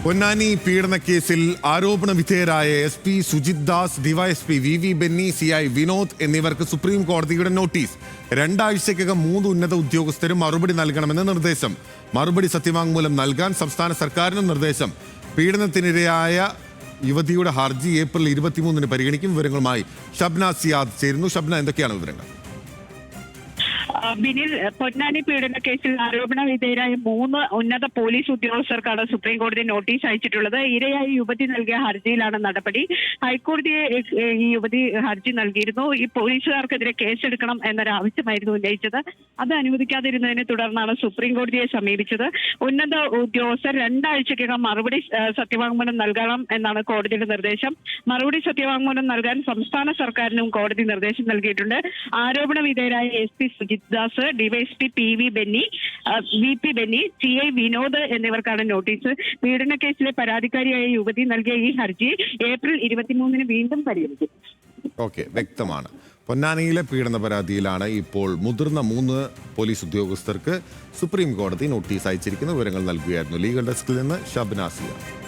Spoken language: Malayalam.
പൊന്നാനി പീഡനക്കേസിൽ ആരോപണ വിധേയരായ SP Sujith Das, DYSP VV Benny, CI Vinod എന്നിവർക്ക് സുപ്രീം കോടതിയുടെ നോട്ടീസ്. 2 ആഴ്ചയ്ക്കകം 3 ഉന്നത ഉദ്യോഗസ്ഥരും മറുപടി നൽകണമെന്ന് നിർദ്ദേശം. മറുപടി സത്യവാങ്മൂലം നൽകാൻ സംസ്ഥാന സർക്കാരിനും നിർദ്ദേശം. പീഡനത്തിനിരയായ യുവതിയുടെ ഹർജി ഏപ്രിൽ 23 പരിഗണിക്കും. വിവരങ്ങളുമായി ഷബ്ന സിയാദ് ചേരുന്നു. ഷബ്ന, എന്തൊക്കെയാണ് വിവരങ്ങൾ? ബിനിൽ, പൊന്നാനി പീഡന കേസിൽ ആരോപണ വിധേയരായ 3 ഉന്നത പോലീസ് ഉദ്യോഗസ്ഥർക്കാണ് സുപ്രീം കോടതി നോട്ടീസ് അയച്ചിട്ടുള്ളത്. ഇരയായി യുവതി നൽകിയ ഹർജിയിലാണ് നടപടി. ഹൈക്കോടതിയെ ഈ യുവതി ഹർജി നൽകിയിരുന്നു. ഈ പോലീസുകാർക്കെതിരെ കേസെടുക്കണം എന്നൊരാവശ്യമായിരുന്നു ഉന്നയിച്ചത്. അത് അനുവദിക്കാതിരുന്നതിനെ തുടർന്നാണ് സുപ്രീം കോടതിയെ സമീപിച്ചത്. ഉന്നത ഉദ്യോഗസ്ഥർ 2 ആഴ്ചക്കകം മറുപടി സത്യവാങ്മൂലം നൽകണം എന്നാണ് കോടതിയുടെ നിർദ്ദേശം. മറുപടി സത്യവാങ്മൂലം നൽകാൻ സംസ്ഥാന സർക്കാരിനും കോടതി നിർദ്ദേശം നൽകിയിട്ടുണ്ട്. ആരോപണ വിധേയരായ SP Sujith Das, DYSP PV Benny, VP Benny, CI Vinod എന്നിവർക്കാണ് നോട്ടീസ്. പീഡന കേസിലെ പരാതിക്കാരിയായ യുവതി നൽകിയ ഈ ഹർജി ഏപ്രിൽ 23 വീണ്ടും പരിഗണിക്കും. ഓക്കെ, വ്യക്തമാണ്. പൊന്നാനിയിലെ പീഡന പരാതിയിലാണ് ഇപ്പോൾ മുതിർന്ന 3 പോലീസ് ഉദ്യോഗസ്ഥർക്ക് സുപ്രീം കോടതി നോട്ടീസ് അയച്ചിരിക്കുന്ന വിവരങ്ങൾ നൽകുകയായിരുന്നു. ലീഗൽ ഡെസ്കിൽ നിന്ന് ഷബ്ന സിയാദ്.